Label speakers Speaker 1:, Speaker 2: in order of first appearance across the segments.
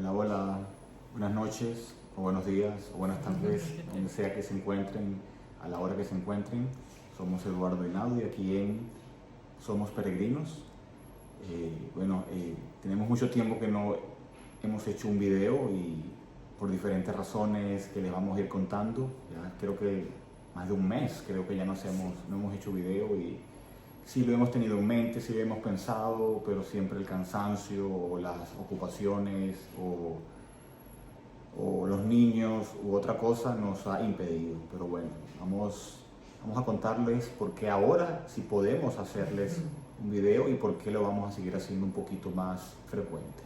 Speaker 1: Hola, hola, buenas noches, o buenos días, o buenas tardes, donde sea que se encuentren, a la hora que se encuentren. Somos Eduardo y Naudi, aquí en Somos Peregrinos. Tenemos mucho tiempo que no hemos hecho un video y por diferentes razones que les vamos a ir contando. Ya creo que más de un mes, creo que ya no hemos hecho video y sí lo hemos tenido en mente, sí lo hemos pensado, pero siempre el cansancio o las ocupaciones o los niños u otra cosa nos ha impedido. Pero bueno, vamos a contarles por qué ahora sí podemos hacerles un video y por qué lo vamos a seguir haciendo un poquito más frecuente.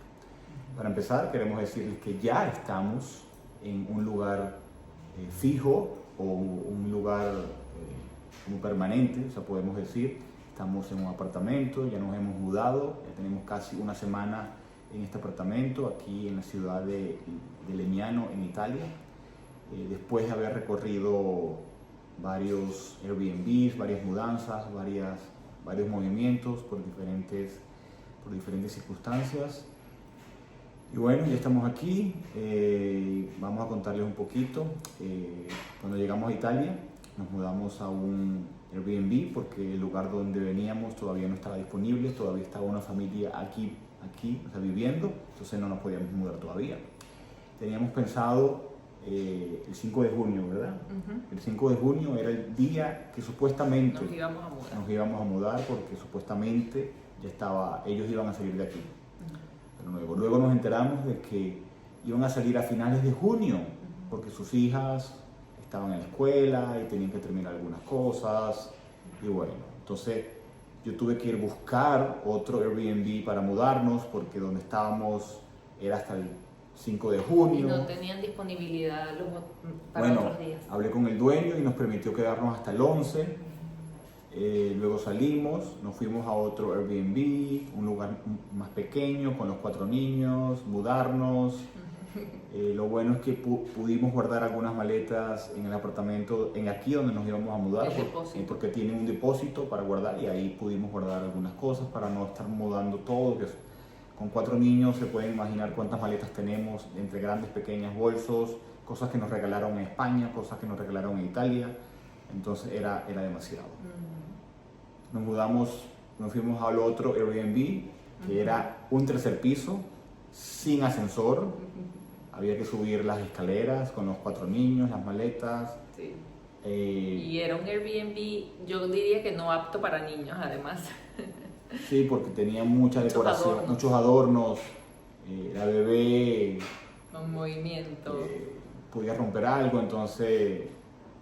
Speaker 1: Para empezar, queremos decirles que ya estamos en un lugar fijo o un lugar como permanente, o sea, podemos decir. Estamos en un apartamento, ya nos hemos mudado, ya tenemos casi una semana en este apartamento, aquí en la ciudad de Legnano, en Italia. Después de haber recorrido varios Airbnbs, varias mudanzas, varios movimientos por diferentes circunstancias. Y bueno, ya estamos aquí, vamos a contarles un poquito. Cuando llegamos a Italia, nos mudamos a un Airbnb porque el lugar donde veníamos todavía no estaba disponible, todavía estaba una familia aquí, o sea, viviendo, entonces no nos podíamos mudar todavía. Teníamos pensado el 5 de junio, ¿verdad? El 5 de junio era el día que supuestamente nos íbamos a mudar porque supuestamente ellos iban a salir de aquí. Pero luego nos enteramos de que iban a salir a finales de junio porque sus hijas estaban en la escuela y tenían que terminar algunas cosas y bueno, entonces yo tuve que ir a buscar otro Airbnb para mudarnos porque donde estábamos era hasta el 5 de junio.
Speaker 2: Y no tenían disponibilidad para otros días.
Speaker 1: Hablé con el dueño y nos permitió quedarnos hasta el 11. Luego salimos, nos fuimos a otro Airbnb, un lugar más pequeño con los 4 niños, mudarnos. Lo bueno es que pudimos guardar algunas maletas en el apartamento, aquí donde nos íbamos a mudar, porque tiene un depósito para guardar y ahí pudimos guardar algunas cosas para no estar mudando todo. Con 4 niños se pueden imaginar cuántas maletas tenemos, entre grandes, pequeñas, bolsos, cosas que nos regalaron en España, cosas que nos regalaron en Italia, entonces era demasiado. Nos mudamos, nos fuimos al otro Airbnb, que era un tercer piso, sin ascensor. Había que subir las escaleras con los 4 niños, las maletas.
Speaker 2: Sí. Y era un Airbnb, yo diría que no apto para niños, además.
Speaker 1: Sí, porque tenía mucha decoración, muchos adornos. La bebé
Speaker 2: con movimiento.
Speaker 1: Podía romper algo, entonces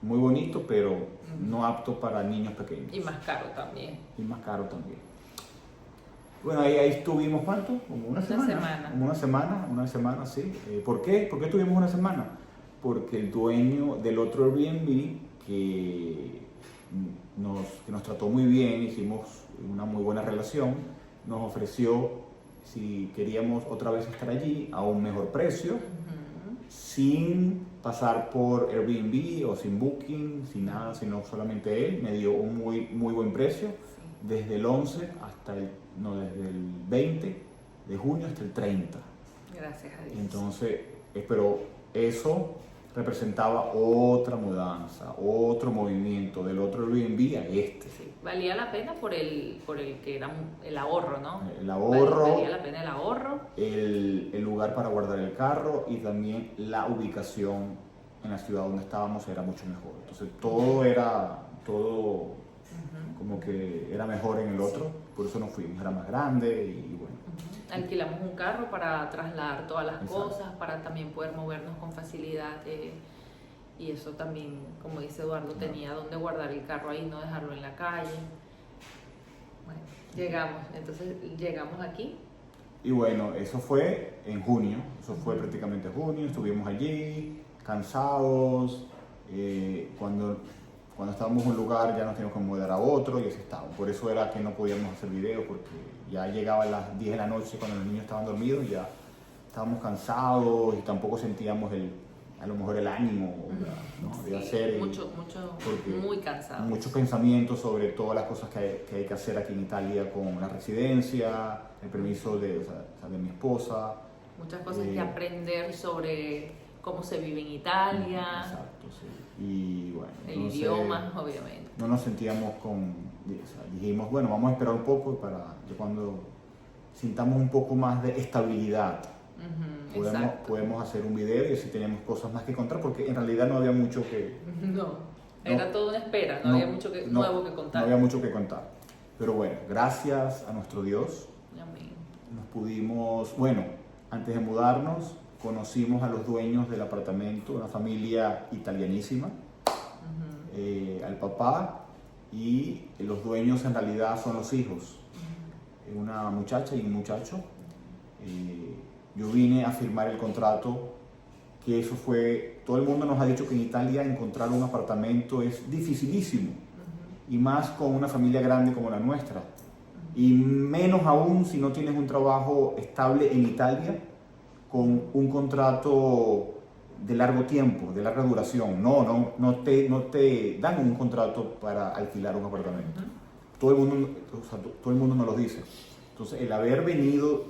Speaker 1: muy bonito, pero no apto para niños pequeños.
Speaker 2: Y más caro también.
Speaker 1: Bueno, ahí estuvimos, ¿cuánto? Como una semana. Como una semana, sí. ¿Por qué? ¿Por qué estuvimos una semana? Porque el dueño del otro Airbnb, que nos trató muy bien, hicimos una muy buena relación, nos ofreció, si queríamos otra vez estar allí, a un mejor precio, sin pasar por Airbnb o sin Booking, sin nada, sino solamente él. Me dio un muy buen precio, desde el 11 desde el 20 de junio hasta el 30.
Speaker 2: Gracias a Dios.
Speaker 1: Entonces, pero eso representaba otra mudanza, otro movimiento del otro Airbnb a este.
Speaker 2: Sí, valía la pena por el que era el ahorro, ¿no?
Speaker 1: El ahorro.
Speaker 2: Valía la pena el ahorro.
Speaker 1: El lugar para guardar el carro y también la ubicación en la ciudad donde estábamos era mucho mejor. Entonces todo como que era mejor en el otro, por eso nos fuimos, era más grande y bueno.
Speaker 2: Alquilamos un carro para trasladar todas las cosas, para también poder movernos con facilidad y eso también, como dice Eduardo, tenía donde guardar el carro ahí, no dejarlo en la calle. Bueno, llegamos aquí.
Speaker 1: Y bueno, eso fue en junio, prácticamente junio, estuvimos allí, cansados, cuando estábamos en un lugar ya nos teníamos que mudar a otro y así estábamos. Por eso era que no podíamos hacer videos, porque ya llegaban las 10 de la noche cuando los niños estaban dormidos y ya estábamos cansados y tampoco sentíamos a lo mejor el ánimo, ¿no? de hacer.
Speaker 2: Muy cansado.
Speaker 1: Muchos pensamientos sobre todas las cosas que hay que hacer aquí en Italia con la residencia, el permiso de mi esposa,
Speaker 2: muchas cosas que aprender sobre cómo se vive en Italia.
Speaker 1: Exacto, sí. Y bueno,
Speaker 2: el
Speaker 1: entonces,
Speaker 2: idioma, obviamente.
Speaker 1: No nos sentíamos dijimos, bueno, vamos a esperar un poco para cuando sintamos un poco más de estabilidad, podemos hacer un video, y si tenemos cosas más que contar, porque en realidad no había mucho que...
Speaker 2: Era todo una espera, no había mucho nuevo que contar.
Speaker 1: No había mucho que contar. Pero bueno, gracias a nuestro Dios,
Speaker 2: amén,
Speaker 1: nos pudimos, bueno, antes de mudarnos, conocimos a los dueños del apartamento, una familia italianísima, al papá, y los dueños en realidad son los hijos, una muchacha y un muchacho. Yo vine a firmar el contrato, que eso fue, todo el mundo nos ha dicho que en Italia encontrar un apartamento es dificilísimo, y más con una familia grande como la nuestra, y menos aún si no tienes un trabajo estable en Italia, con un contrato de largo tiempo, de larga duración. No te dan un contrato para alquilar un apartamento. Todo el mundo nos lo dice. Entonces, el haber venido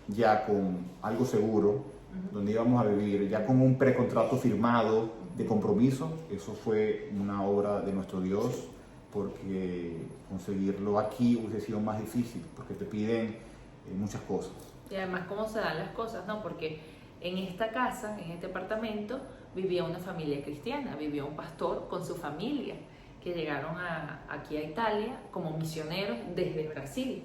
Speaker 1: ya con algo seguro, donde íbamos a vivir, ya con un precontrato firmado de compromiso, eso fue una obra de nuestro Dios, porque conseguirlo aquí hubiese sido más difícil, porque te piden muchas cosas.
Speaker 2: Y además cómo se dan las cosas, ¿no? Porque en esta casa, en este apartamento, vivía una familia cristiana, vivía un pastor con su familia, que llegaron aquí a Italia como misioneros desde Brasil.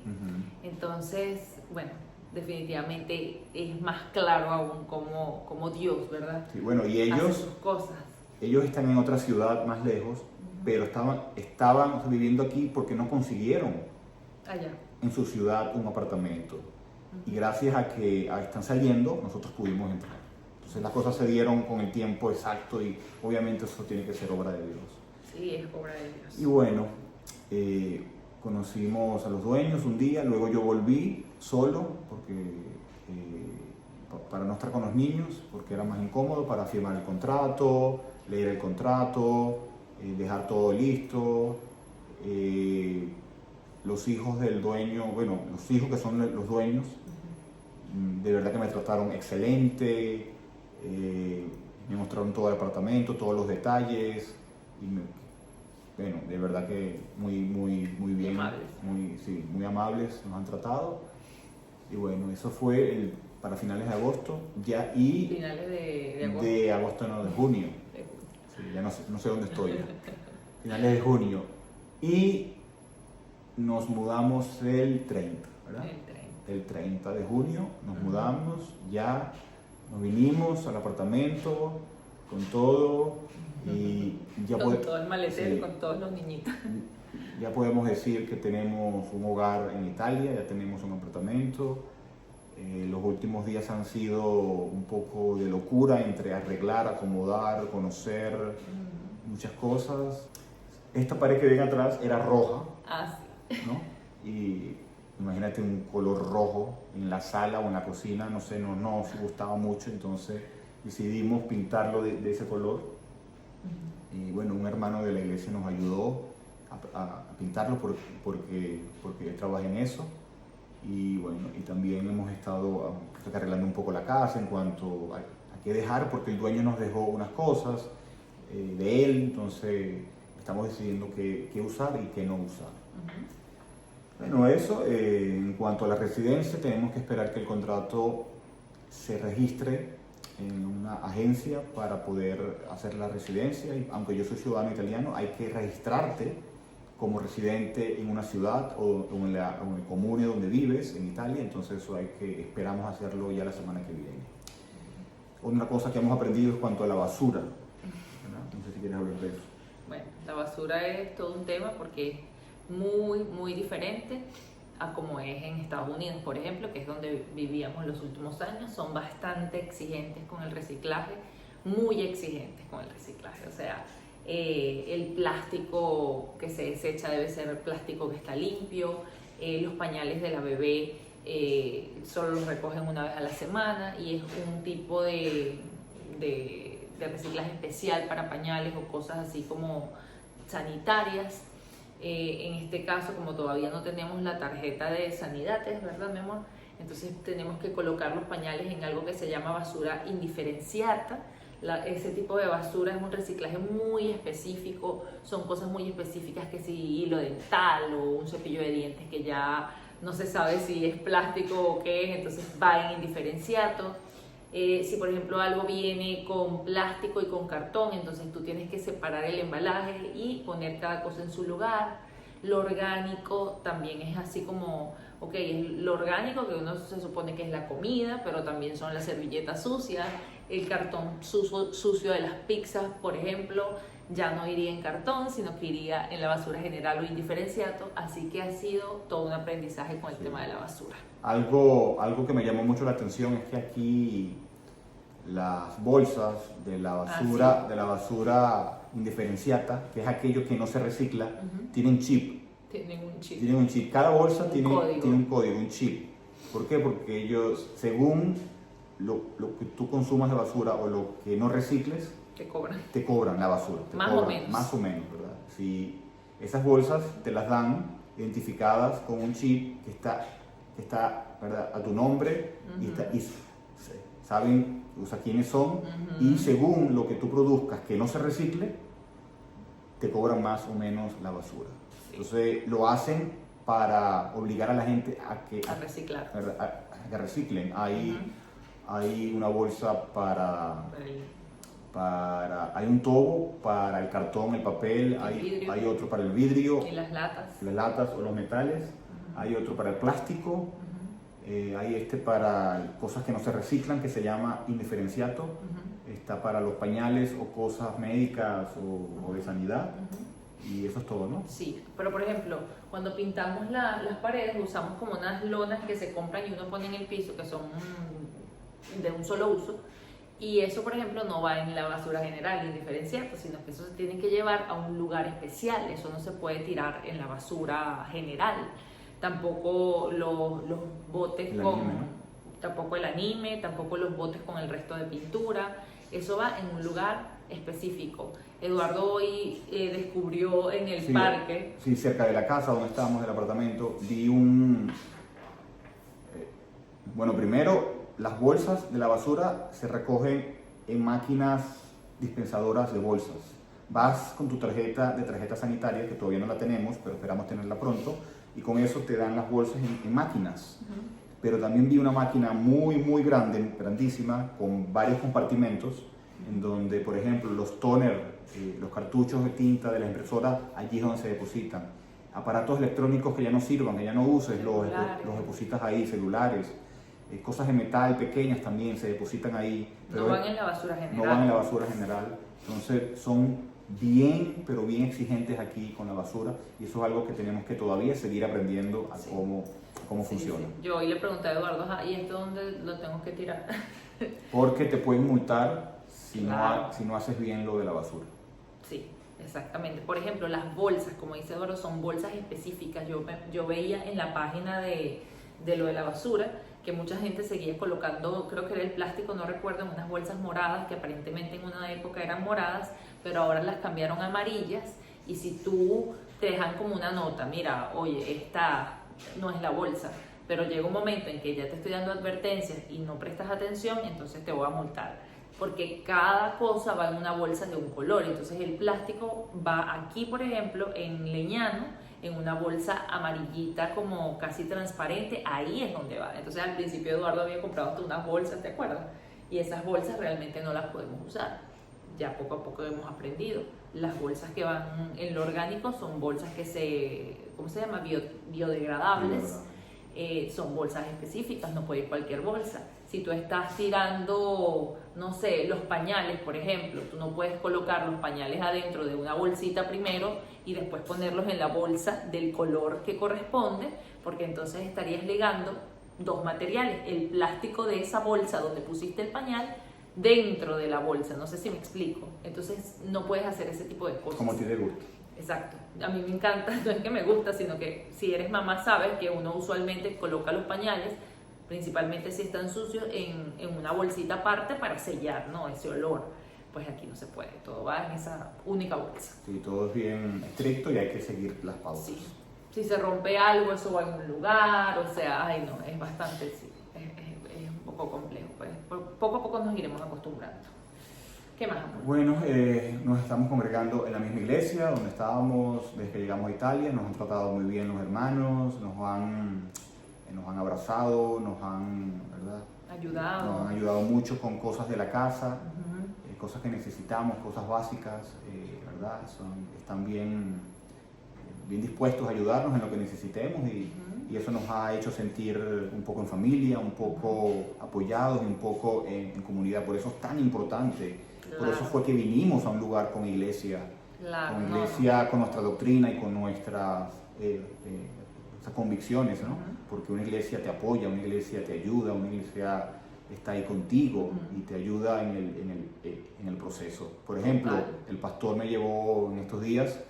Speaker 2: Entonces, bueno, definitivamente es más claro aún como Dios, ¿verdad?
Speaker 1: Sí, bueno, y ellos,
Speaker 2: hace sus cosas.
Speaker 1: Ellos están en otra ciudad más lejos, pero estaban viviendo aquí porque no consiguieron
Speaker 2: allá
Speaker 1: en su ciudad un apartamento. Y gracias a que están saliendo, nosotros pudimos entrar. Entonces las cosas se dieron con el tiempo exacto, y obviamente eso tiene que ser obra de Dios.
Speaker 2: Sí, es obra de Dios.
Speaker 1: Y bueno, conocimos a los dueños un día, luego yo volví solo, porque para no estar con los niños, porque era más incómodo, para firmar el contrato, leer el contrato, dejar todo listo. Los hijos del dueño, bueno, los hijos que son los dueños, de verdad que me trataron excelente, me mostraron todo el apartamento, todos los detalles, y bueno, de verdad que muy bien, muy amables nos han tratado. Y bueno, eso fue para finales de agosto,
Speaker 2: finales de agosto.
Speaker 1: De agosto, no, de junio. Sí, ya no sé dónde estoy ya. Finales de junio. Y nos mudamos el 30, ¿verdad? El 30 de junio nos mudamos, ya nos vinimos al apartamento con todo, y ya
Speaker 2: con todo el maletero, sí, con todos los niñitos.
Speaker 1: Ya podemos decir que tenemos un hogar en Italia, ya tenemos un apartamento. Los últimos días han sido un poco de locura entre arreglar, acomodar, conocer muchas cosas. Esta pared que ven atrás era roja, ¿no? Y imagínate un color rojo en la sala o en la cocina, no sé, no nos gustaba mucho, entonces decidimos pintarlo de ese color. Y bueno, un hermano de la iglesia nos ayudó a pintarlo porque él trabaja en eso. Y bueno, y también hemos estado arreglando un poco la casa en cuanto a qué dejar, porque el dueño nos dejó unas cosas de él, entonces estamos decidiendo qué usar y qué no usar. Bueno, eso, en cuanto a la residencia, tenemos que esperar que el contrato se registre en una agencia para poder hacer la residencia, y aunque yo soy ciudadano italiano, hay que registrarte como residente en una ciudad o en el comune donde vives en Italia, entonces eso esperamos hacerlo ya la semana que viene. Otra cosa que hemos aprendido es cuanto a la basura, ¿verdad? No sé si quieres hablar de eso.
Speaker 2: Bueno, la basura es todo un tema porque es muy diferente a como es en Estados Unidos, por ejemplo, que es donde vivíamos los últimos años. Son bastante exigentes con el reciclaje, muy exigentes con el reciclaje, o sea, el plástico que se desecha debe ser plástico que está limpio, los pañales de la bebé solo los recogen una vez a la semana, y es un tipo de reciclaje especial para pañales o cosas así como sanitarias. En este caso, como todavía no tenemos la tarjeta de sanidad, ¿verdad, mi amor? Entonces tenemos que colocar los pañales en algo que se llama basura indiferenciata. Ese tipo de basura es un reciclaje muy específico, son cosas muy específicas, que si hilo dental o un cepillo de dientes que ya no se sabe si es plástico o qué es, entonces va en indiferenciato. Si por ejemplo algo viene con plástico y con cartón, entonces tú tienes que separar el embalaje y poner cada cosa en su lugar. Lo orgánico también es así como, ok, es lo orgánico que uno se supone que es la comida, pero también son las servilletas sucias, el cartón sucio de las pizzas, por ejemplo, ya no iría en cartón, sino que iría en la basura general o indiferenciato, así que ha sido todo un aprendizaje con el tema de la basura.
Speaker 1: Algo que me llamó mucho la atención es que aquí las bolsas de la basura indiferenciata, que es aquello que no se recicla, tienen chip.
Speaker 2: Tienen un chip.
Speaker 1: Tienen un chip. Cada bolsa tiene un código, un chip. ¿Por qué? Porque ellos, según lo que tú consumas de basura o lo que no recicles, te cobran la basura.
Speaker 2: Más o menos.
Speaker 1: Más o menos, ¿verdad? Si esas bolsas te las dan identificadas con un chip que está ¿verdad? A tu nombre y saben quiénes son y según lo que tú produzcas que no se recicle, te cobran más o menos la basura. Sí. Entonces lo hacen para obligar a la gente a
Speaker 2: reciclar.
Speaker 1: A que reciclen. Hay una bolsa hay un tobo para el cartón, el papel, hay otro para el vidrio,
Speaker 2: y las
Speaker 1: latas o los metales, hay otro para el plástico, hay para cosas que no se reciclan que se llama indiferenciato, está para los pañales o cosas médicas o de sanidad. Y eso es todo, ¿no?
Speaker 2: Sí, pero por ejemplo, cuando pintamos las paredes usamos como unas lonas que se compran y uno pone en el piso, que son de un solo uso, y eso por ejemplo no va en la basura general indiferenciata, sino que eso se tiene que llevar a un lugar especial, eso no se puede tirar en la basura general. Tampoco los botes tampoco el anime, tampoco los botes con el resto de pintura, eso va en un lugar específico. Eduardo hoy descubrió en el parque.
Speaker 1: Sí, cerca de la casa donde estábamos, del apartamento, vi bueno, primero, las bolsas de la basura se recogen en máquinas dispensadoras de bolsas. Vas con tu tarjeta sanitaria, que todavía no la tenemos, pero esperamos tenerla pronto, y con eso te dan las bolsas en máquinas. Pero también vi una máquina muy, muy grande, grandísima, con varios compartimentos, en donde, por ejemplo, los tóner, los cartuchos de tinta de la impresora, allí es donde se depositan. Aparatos electrónicos que ya no sirvan, que ya no uses, los depositas ahí, celulares. Cosas de metal pequeñas también se depositan ahí.
Speaker 2: Pero no van en la basura general.
Speaker 1: No van en la basura general. Entonces son bien, pero bien exigentes aquí con la basura, y eso es algo que tenemos que todavía seguir aprendiendo a cómo funciona.
Speaker 2: Sí. Yo hoy le pregunté a Eduardo, ¿y esto dónde lo tengo que tirar?
Speaker 1: Porque te pueden multar si no haces bien lo de la basura.
Speaker 2: Sí, exactamente. Por ejemplo, las bolsas, como dice Eduardo, son bolsas específicas. Yo veía en la página de lo de la basura que mucha gente seguía colocando, creo que era el plástico, no recuerdo, en unas bolsas moradas, que aparentemente en una época eran moradas, pero ahora las cambiaron a amarillas, y si tú te dejan como una nota, mira, oye, esta no es la bolsa, pero llega un momento en que ya te estoy dando advertencias y no prestas atención, entonces te voy a multar, porque cada cosa va en una bolsa de un color. Entonces el plástico va aquí, por ejemplo, en Leñano, en una bolsa amarillita como casi transparente, ahí es donde va. Entonces al principio Eduardo había comprado hasta unas bolsas, ¿te acuerdas? Y esas bolsas realmente no las podemos usar. Ya poco a poco hemos aprendido. Las bolsas que van en lo orgánico son bolsas que ¿cómo se llama? Biodegradables. Son bolsas específicas, no puede ir cualquier bolsa. Si tú estás tirando, no sé, los pañales, por ejemplo, tú no puedes colocar los pañales adentro de una bolsita primero y después ponerlos en la bolsa del color que corresponde, porque entonces estarías ligando dos materiales, el plástico de esa bolsa donde pusiste el pañal dentro de la bolsa, no sé si me explico. Entonces no puedes hacer ese tipo de cosas.
Speaker 1: Como a ti te gusta.
Speaker 2: Exacto, a mí me encanta, no es que me gusta, sino que si eres mamá sabes que uno usualmente coloca los pañales, principalmente si están sucios, en una bolsita aparte para sellar, ¿no? Ese olor. Pues aquí no se puede, todo va en esa única bolsa.
Speaker 1: Sí, todo es bien estricto y hay que seguir las pausas.
Speaker 2: Sí. Si se rompe algo, eso va en un lugar, o sea, ay no, es bastante, sí. poco complejo, pues poco a poco nos iremos acostumbrando. ¿Qué más, amor?
Speaker 1: Bueno, nos estamos congregando en la misma iglesia donde estábamos desde que llegamos a Italia. Nos han tratado muy bien los hermanos, nos han abrazado, ¿verdad? Nos han ayudado mucho con cosas de la casa, cosas que necesitamos, cosas básicas, ¿verdad? Están bien dispuestos a ayudarnos en lo que necesitemos y eso nos ha hecho sentir un poco en familia, un poco apoyados y un poco en comunidad. Por eso es tan importante. Por eso fue que vinimos a un lugar con iglesia, con nuestra doctrina y con nuestras convicciones, ¿no? Porque una iglesia te apoya, una iglesia te ayuda, una iglesia está ahí contigo y te ayuda en el proceso. Por ejemplo, el pastor me llevó en estos días,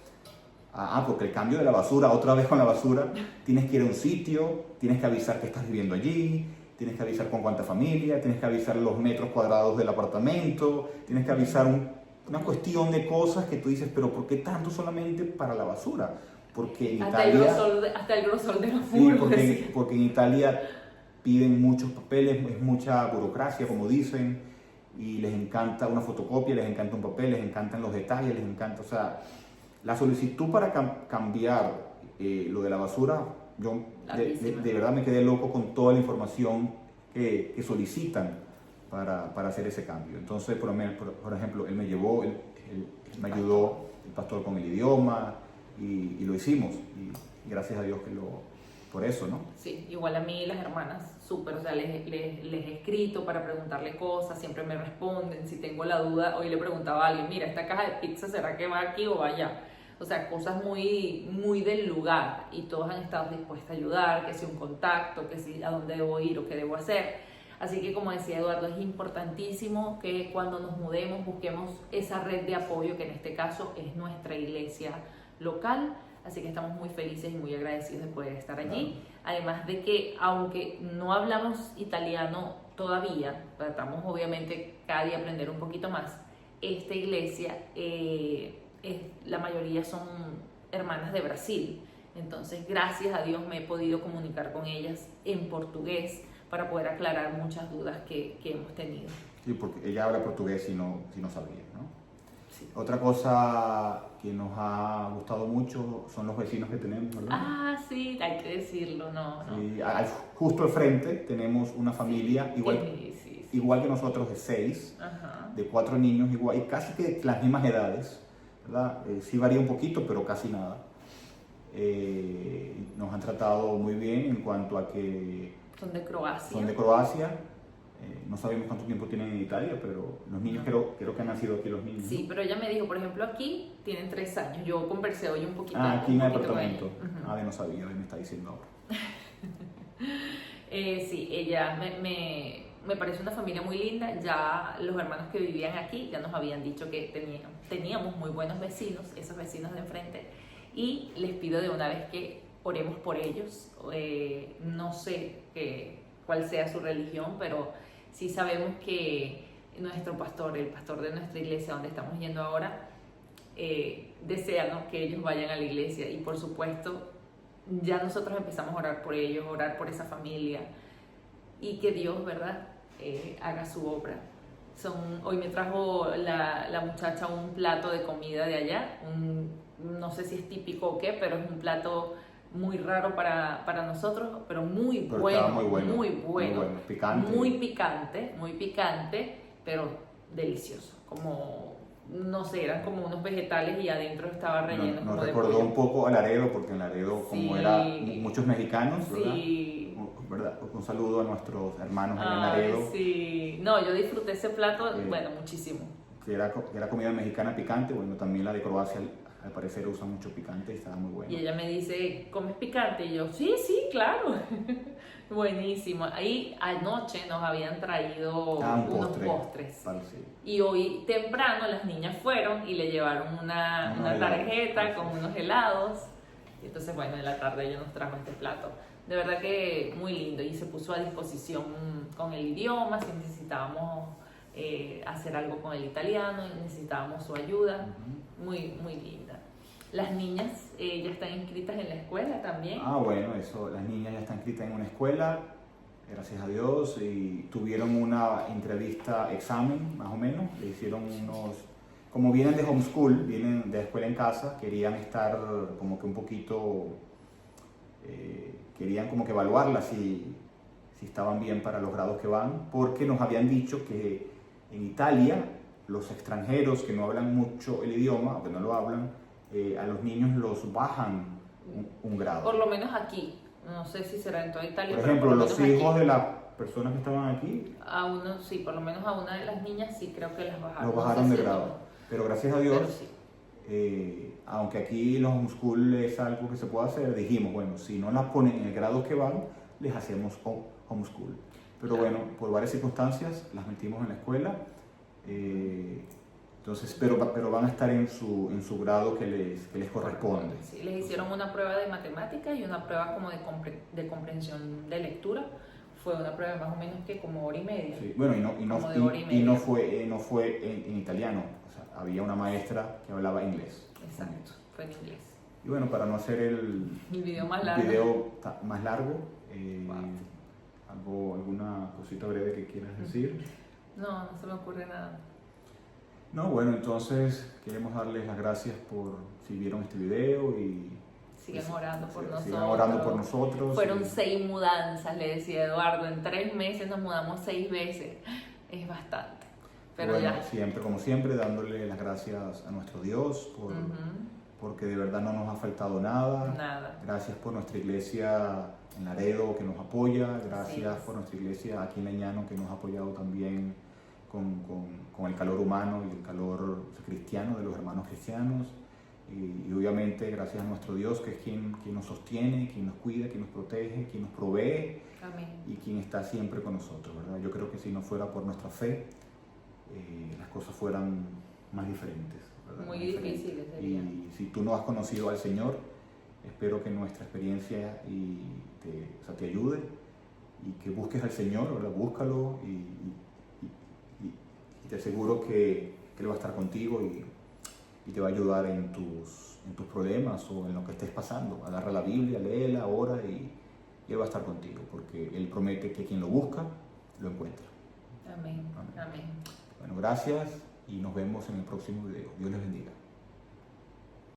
Speaker 1: porque el cambio de la basura, otra vez con la basura, tienes que ir a un sitio, tienes que avisar que estás viviendo allí, tienes que avisar con cuánta familia, tienes que avisar los metros cuadrados del apartamento, tienes que avisar una cuestión de cosas que tú dices, pero ¿por qué tanto solamente para la basura? Porque en Italia...
Speaker 2: Hasta el grosor de los
Speaker 1: sí,
Speaker 2: muros.
Speaker 1: porque en Italia piden muchos papeles, es mucha burocracia, como dicen, y les encanta una fotocopia, les encanta un papel, les encantan los detalles, les encanta, o sea, la solicitud para cambiar lo de la basura, yo de verdad me quedé loco con toda la información que solicitan para hacer ese cambio. Entonces, por ejemplo, él me llevó, él me ayudó, el pastor, con el idioma y lo hicimos. Y gracias a Dios por eso, ¿no?
Speaker 2: Sí, igual a mí las hermanas, súper, o sea, les he escrito para preguntarle cosas, siempre me responden. Si tengo la duda, hoy le preguntaba a alguien, mira, esta caja de pizza, ¿será que va aquí o va allá? O sea, cosas muy, muy del lugar y todos han estado dispuestos a ayudar, que si un contacto, que si a dónde debo ir o qué debo hacer. Así que, como decía Eduardo, es importantísimo que cuando nos mudemos busquemos esa red de apoyo, que en este caso es nuestra iglesia local. Así que estamos muy felices y muy agradecidos de poder estar allí. Además de que, aunque no hablamos italiano todavía, tratamos obviamente cada día aprender un poquito más, esta iglesia... la mayoría son hermanas de Brasil, entonces gracias a Dios me he podido comunicar con ellas en portugués para poder aclarar muchas dudas que hemos tenido.
Speaker 1: Sí, porque ella habla portugués si no sabía, ¿no?
Speaker 2: Sí.
Speaker 1: Otra cosa que nos ha gustado mucho son los vecinos que tenemos, ¿verdad?
Speaker 2: Ah, sí, hay que decirlo, no.
Speaker 1: Sí, justo al frente tenemos una familia igual que nosotros, de 6, de 4 niños, igual, y casi que las mismas edades, ¿verdad? Sí varía un poquito, pero casi nada. Nos han tratado muy bien en cuanto a que
Speaker 2: son de Croacia.
Speaker 1: No sabemos cuánto tiempo tienen en Italia, pero los niños creo que han nacido aquí los niños.
Speaker 2: Sí,
Speaker 1: ¿no?
Speaker 2: Pero ella me dijo, por ejemplo, aquí tienen 3 años. Yo conversé hoy un poquito.
Speaker 1: Aquí en el apartamento. No sabía, me está diciendo ahora.
Speaker 2: Sí, ella me parece una familia muy linda. Ya los hermanos que vivían aquí ya nos habían dicho que teníamos muy buenos vecinos, esos vecinos de enfrente, y les pido de una vez que oremos por ellos. No sé cuál sea su religión, pero sí sabemos que nuestro pastor, el pastor de nuestra iglesia donde estamos yendo ahora, desea, ¿no?, que ellos vayan a la iglesia, y por supuesto ya nosotros empezamos a orar por ellos, orar por esa familia, y que Dios, ¿verdad?, haga su obra. Hoy me trajo la muchacha un plato de comida de allá, no sé si es típico o qué, pero es un plato muy raro para nosotros, pero muy bueno, muy picante, pero delicioso, como, no sé, eran como unos vegetales y adentro estaba relleno.
Speaker 1: Nos recordó un poco a Laredo, porque en Laredo, como eran muchos mexicanos, ¿verdad?
Speaker 2: Sí.
Speaker 1: ¿Verdad? Un saludo a nuestros hermanos allá en Laredo.
Speaker 2: Sí, no, yo disfruté ese plato, bueno, muchísimo.
Speaker 1: Que era comida mexicana picante, bueno, también la de Croacia al parecer usa mucho picante y estaba muy bueno.
Speaker 2: Y ella me dice, ¿comes picante? Y yo, sí, claro. Buenísimo. Ahí anoche nos habían traído unos postres.
Speaker 1: Vale, sí.
Speaker 2: Y hoy temprano las niñas fueron y le llevaron una tarjeta con unos helados. Y entonces, bueno, en la tarde ella nos trajo este plato. De verdad que muy lindo, y se puso a disposición con el idioma, si necesitábamos hacer algo con el italiano, necesitábamos su ayuda. Muy, muy linda. Las niñas ya están inscritas en la escuela también.
Speaker 1: Bueno, eso, las niñas ya están inscritas en una escuela. gracias a Dios, y tuvieron una entrevista, examen, más o menos, le hicieron unos, como vienen de homeschool, vienen de escuela en casa, querían estar como que un poquito, querían como que evaluarla si estaban bien para los grados que van, porque nos habían dicho que en Italia los extranjeros que no hablan mucho el idioma, o que no lo hablan, a los niños los bajan un grado.
Speaker 2: Por lo menos aquí. No sé si será en toda Italia.
Speaker 1: Por
Speaker 2: pero
Speaker 1: ejemplo,
Speaker 2: lo
Speaker 1: los
Speaker 2: menos
Speaker 1: hijos
Speaker 2: aquí,
Speaker 1: de las personas que estaban aquí
Speaker 2: a uno, sí, por lo menos a una de las niñas sí creo que las bajaron.
Speaker 1: los
Speaker 2: No sé
Speaker 1: bajaron de
Speaker 2: si
Speaker 1: grado.
Speaker 2: no,
Speaker 1: Pero gracias a Dios,
Speaker 2: pero sí.
Speaker 1: aunque aquí los homeschool es algo que se puede hacer, dijimos, bueno, si no las ponen en el grado que van, les hacemos homeschool. Pero
Speaker 2: Claro.
Speaker 1: bueno, por varias circunstancias las metimos en la escuela. Entonces, pero van a estar en su grado que les corresponde.
Speaker 2: Sí, les hicieron una prueba de matemática y una prueba como de comprensión de lectura. Fue una prueba más o menos que como hora y media.
Speaker 1: Sí, bueno,
Speaker 2: Como de hora y media.
Speaker 1: no fue en italiano, o sea, había una maestra que hablaba inglés.
Speaker 2: Exacto, fue en inglés.
Speaker 1: Y bueno, para no hacer el
Speaker 2: video más largo,
Speaker 1: más largo,
Speaker 2: Wow.
Speaker 1: ¿alguna cosita breve que quieras decir?
Speaker 2: No se me ocurre nada.
Speaker 1: No, bueno, entonces queremos darles las gracias por si vieron este video y
Speaker 2: Sigan orando por nosotros.
Speaker 1: sigan orando por nosotros.
Speaker 2: Fueron 6 mudanzas, le decía Eduardo. En 3 meses nos mudamos 6 veces. Es bastante. Pero
Speaker 1: bueno,
Speaker 2: ya.
Speaker 1: siempre, como siempre, dándole las gracias a nuestro Dios porque de verdad no nos ha faltado nada.
Speaker 2: Nada.
Speaker 1: Gracias por nuestra iglesia en Laredo que nos apoya. Gracias por nuestra iglesia aquí en Leñano que nos ha apoyado también con el calor humano y el calor cristiano de los hermanos cristianos. Y obviamente gracias a nuestro Dios que es quien nos sostiene, quien nos cuida, quien nos protege, quien nos provee.
Speaker 2: Amén.
Speaker 1: Y quien está siempre con nosotros, ¿verdad? Yo creo que si no fuera por nuestra fe, las cosas fueran más diferentes, ¿verdad?
Speaker 2: Muy difíciles serían.
Speaker 1: Y si tú no has conocido al Señor, espero que nuestra experiencia te ayude y que busques al Señor, ¿verdad? Búscalo y te aseguro que Él va a estar contigo y te va a ayudar en tus problemas o en lo que estés pasando. Agarra la Biblia, léela, ora y Él va a estar contigo, porque Él promete que quien lo busca, lo encuentra.
Speaker 2: Amén. Amén.
Speaker 1: Bueno, gracias y nos vemos en el próximo video. Dios les bendiga.